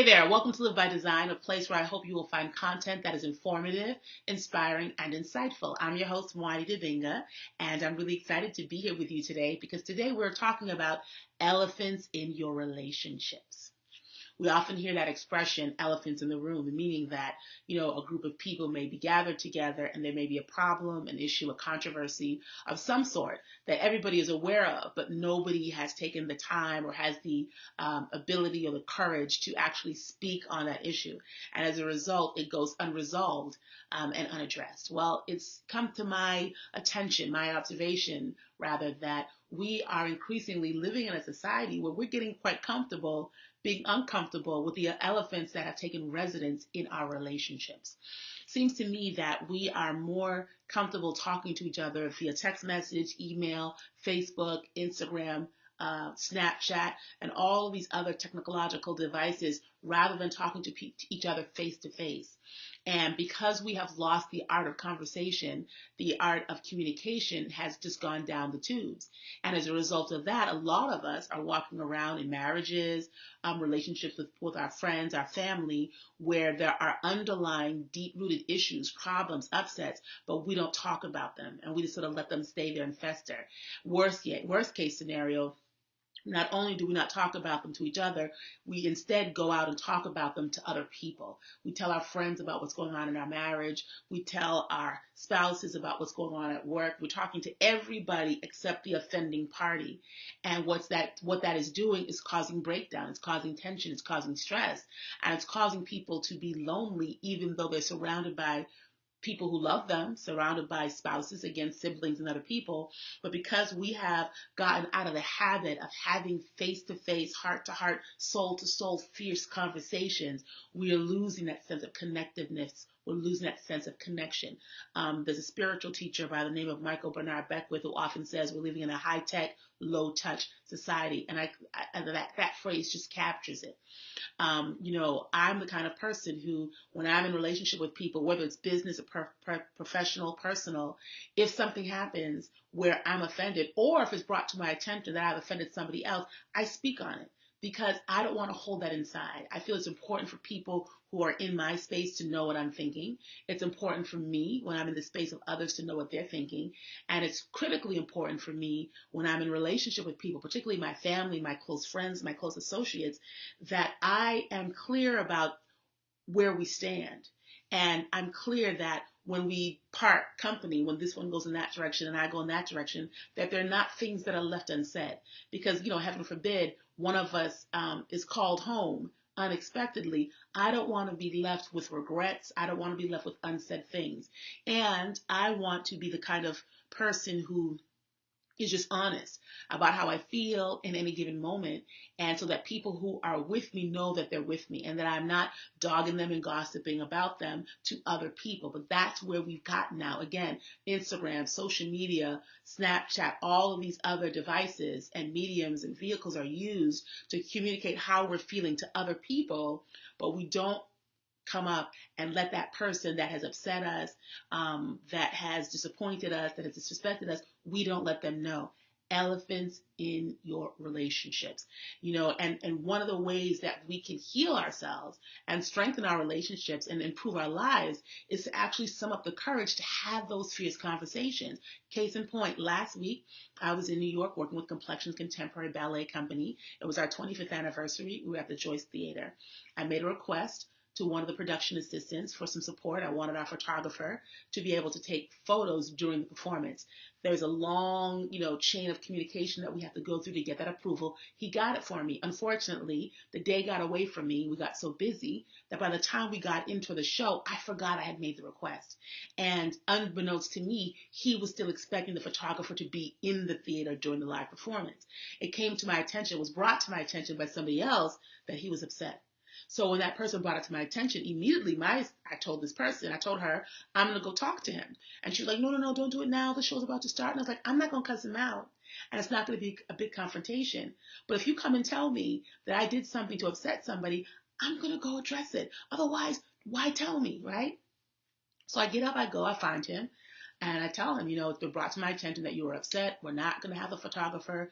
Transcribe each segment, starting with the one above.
there, welcome to Live by Design, a place where I hope you will find content that is informative, inspiring, and insightful. I'm your host, Mwani Dibinga, and I'm really excited to be here with you today because today we're talking about elephants in your relationships. We often hear that expression, elephants in the room, meaning that, a group of people may be gathered together and there may be a problem, an issue, a controversy of some sort that everybody is aware of, but nobody has taken the time or has the ability or the courage to actually speak on that issue. And as a result, it goes unresolved and unaddressed. Well, it's come to my attention, my observation, rather, that we are increasingly living in a society where we're getting quite comfortable being uncomfortable with the elephants that have taken residence in our relationships. Seems to me that we are more comfortable talking to each other via text message, email, Facebook, Instagram, Snapchat, and all of these other technological devices rather than talking to each other face to face. And because we have lost the art of conversation, the art of communication has just gone down the tubes. And as a result of that, a lot of us are walking around in marriages, relationships with our friends, our family, where there are underlying deep-rooted issues, problems, upsets, but we don't talk about them. And we just sort of let them stay there and fester. Worst case scenario, not only do we not talk about them to each other, we instead go out and talk about them to other people. We tell our friends about what's going on in our marriage. We tell our spouses about what's going on at work. We're talking to everybody except the offending party. And what that is doing is causing breakdown. It's causing tension. It's causing stress. And it's causing people to be lonely even though they're surrounded by people who love them, surrounded by spouses, again, siblings and other people. But because we have gotten out of the habit of having face-to-face, heart-to-heart, soul-to-soul, fierce conversations, we are losing that sense of connectiveness. We're losing that sense of connection. There's a spiritual teacher by the name of Michael Bernard Beckwith who often says we're living in a high-tech, low-touch society. And that phrase just captures it. I'm the kind of person who, when I'm in a relationship with people, whether it's business or professional, personal, if something happens where I'm offended, or if it's brought to my attention that I've offended somebody else, I speak on it because I don't want to hold that inside. I feel it's important for people who are in my space to know what I'm thinking. It's important for me when I'm in the space of others to know what they're thinking. And it's critically important for me when I'm in relationship with people, particularly my family, my close friends, my close associates, that I am clear about where we stand. And I'm clear that when we part company, when this one goes in that direction and I go in that direction, that there are not things that are left unsaid. Because, heaven forbid, one of us is called home unexpectedly. I don't want to be left with regrets. I don't want to be left with unsaid things. And I want to be the kind of person who is just honest about how I feel in any given moment. And so that people who are with me know that they're with me and that I'm not dogging them and gossiping about them to other people. But that's where we've gotten now. Again, Instagram, social media, Snapchat, all of these other devices and mediums and vehicles are used to communicate how we're feeling to other people, but we don't come up and let that person that has upset us, that has disappointed us, that has disrespected us, we don't let them know. Elephants in your relationships, and one of the ways that we can heal ourselves and strengthen our relationships and improve our lives is to actually sum up the courage to have those fierce conversations. Case in point, last week, I was in New York working with Complexions Contemporary Ballet Company. It was our 25th anniversary. We were at the Joyce Theater. I made a request to one of the production assistants for some support. I wanted our photographer to be able to take photos during the performance. There's a long, chain of communication that we have to go through to get that approval. He got it for me. Unfortunately, the day got away from me. We got so busy that by the time we got into the show, I forgot I had made the request. And unbeknownst to me, he was still expecting the photographer to be in the theater during the live performance. It was brought to my attention by somebody else that he was upset. So when that person brought it to my attention, immediately I told her, I'm going to go talk to him. And she was like, no, don't do it now. The show's about to start. And I was like, I'm not going to cuss him out. And it's not going to be a big confrontation. But if you come and tell me that I did something to upset somebody, I'm going to go address it. Otherwise, why tell me, right? So I get up, I go, I find him. And I tell him, it's been brought to my attention that you were upset. We're not going to have a photographer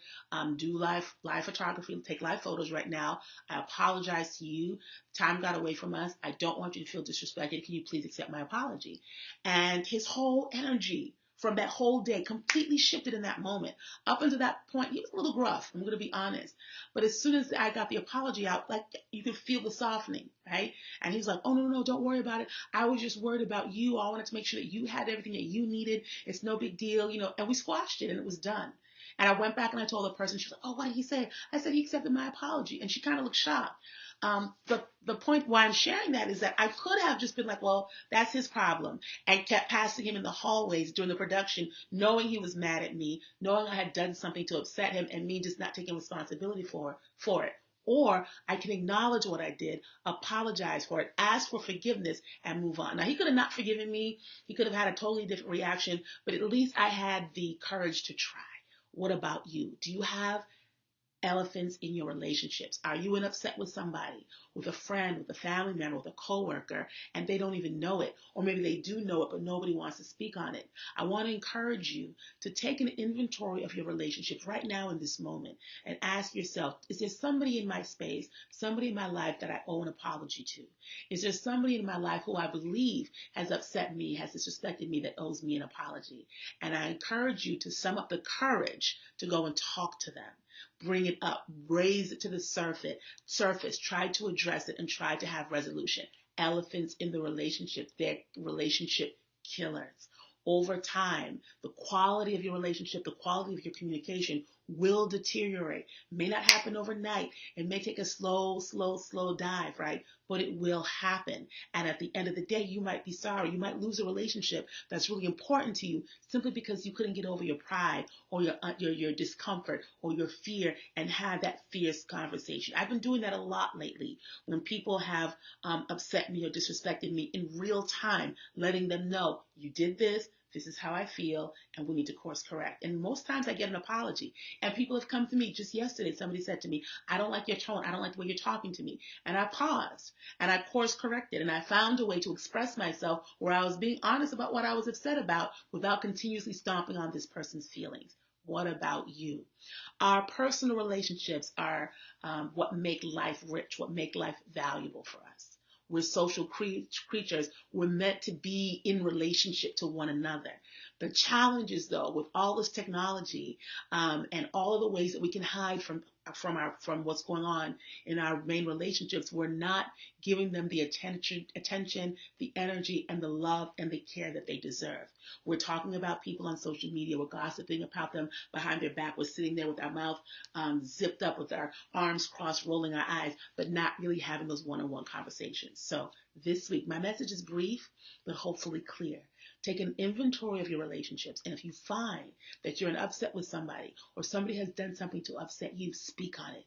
do live photography, take live photos right now. I apologize to you. Time got away from us. I don't want you to feel disrespected. Can you please accept my apology? And his whole energy from that whole day completely shifted in that moment. Up until that point, he was a little gruff. I'm going to be honest. But as soon as I got the apology out, like, you could feel the softening, right? And he's like, oh, no, don't worry about it. I was just worried about you. I wanted to make sure that you had everything that you needed. It's no big deal, and we squashed it and it was done. And I went back and I told the person, she was like, oh, what did he say? I said, he accepted my apology. And she kind of looked shocked. The point why I'm sharing that is that I could have just been like, well, that's his problem, and kept passing him in the hallways during the production, knowing he was mad at me, knowing I had done something to upset him, and me just not taking responsibility for it. Or I can acknowledge what I did, apologize for it, ask for forgiveness, and move on. Now, he could have not forgiven me. He could have had a totally different reaction, but at least I had the courage to try. What about you? Do you have elephants in your relationships? Are you upset with somebody, with a friend, with a family member, with a coworker, and they don't even know it? Or maybe they do know it, but nobody wants to speak on it. I want to encourage you to take an inventory of your relationships right now in this moment and ask yourself, is there somebody in my space, somebody in my life that I owe an apology to? Is there somebody in my life who I believe has upset me, has disrespected me, that owes me an apology? And I encourage you to sum up the courage to go and talk to them. Bring it up, raise it to the surface, try to address it, and try to have resolution. Elephants in the relationship, they're relationship killers. Over time, the quality of your relationship, the quality of your communication will deteriorate. It may not happen overnight. It may take a slow dive, right? But it will happen. And at the end of the day, you might be sorry. You might lose a relationship that's really important to you simply because you couldn't get over your pride or your discomfort or your fear and have that fierce conversation. I've been doing that a lot lately when people have upset me or disrespected me in real time, letting them know, you did this. This is how I feel, and we need to course correct. And most times I get an apology. And people have come to me just yesterday. Somebody said to me, I don't like your tone. I don't like the way you're talking to me. And I paused and I course corrected and I found a way to express myself where I was being honest about what I was upset about without continuously stomping on this person's feelings. What about you? Our personal relationships are what make life rich, what make life valuable for us. We're social creatures. We're meant to be in relationship to one another. The challenge is, though, with all this technology and all of the ways that we can hide from what's going on in our main relationships, we're not giving them the attention, the energy, and the love and the care that they deserve. We're talking about people on social media. We're gossiping about them behind their back. We're sitting there with our mouth zipped up, with our arms crossed, rolling our eyes, but not really having those one-on-one conversations. So this week, my message is brief, but hopefully clear. Take an inventory of your relationships, and if you find that you're upset with somebody or somebody has done something to upset you, speak on it.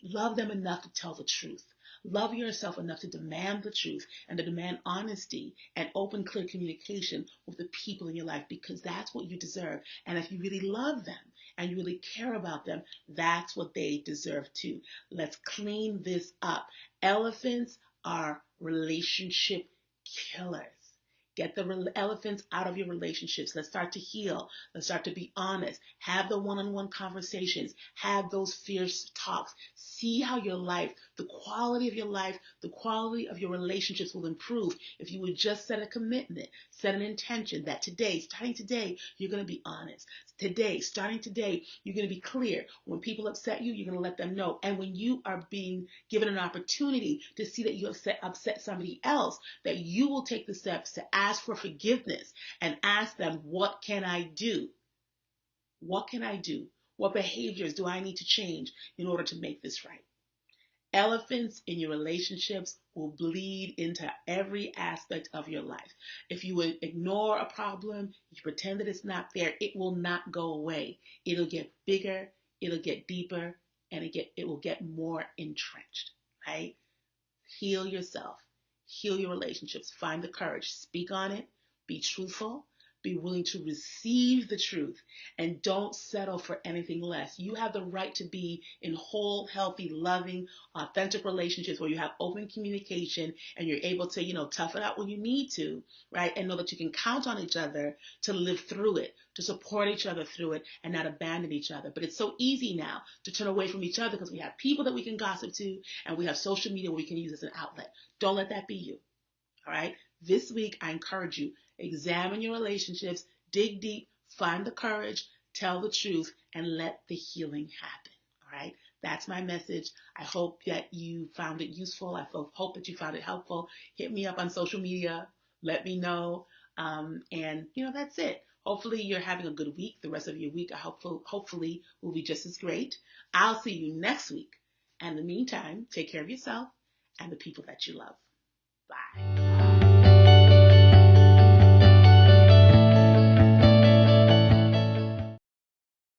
Love them enough to tell the truth. Love yourself enough to demand the truth and to demand honesty and open, clear communication with the people in your life, because that's what you deserve. And if you really love them and you really care about them, that's what they deserve too. Let's clean this up. Elephants are relationship killers. Get the elephants out of your relationships. Let's start to heal. Let's start to be honest. Have the one-on-one conversations. Have those fierce talks. See how your life, the quality of your life, the quality of your relationships will improve if you would just set a commitment, set an intention that today, starting today, you're going to be honest. Today, starting today, you're going to be clear. When people upset you, you're going to let them know. And when you are being given an opportunity to see that you upset somebody else, that you will take the steps to ask for forgiveness and ask them, what can I do? What can I do? What behaviors do I need to change in order to make this right? Elephants in your relationships will bleed into every aspect of your life. If you would ignore a problem, you pretend that it's not there, it will not go away. It'll get bigger, it'll get deeper, and it will get more entrenched, right? Heal yourself. Heal your relationships. Find the courage. Speak on it. Be truthful. Be willing to receive the truth and don't settle for anything less. You have the right to be in whole, healthy, loving, authentic relationships where you have open communication and you're able to, tough it out when you need to, right? And know that you can count on each other to live through it, to support each other through it and not abandon each other. But it's so easy now to turn away from each other because we have people that we can gossip to and we have social media we can use as an outlet. Don't let that be you. All right. This week, I encourage you, examine your relationships, dig deep, find the courage, tell the truth, and let the healing happen. All right. That's my message. I hope that you found it useful. I hope that you found it helpful. Hit me up on social media. Let me know. And that's it. Hopefully you're having a good week. The rest of your week, hopefully will be just as great. I'll see you next week. And in the meantime, take care of yourself and the people that you love. Bye.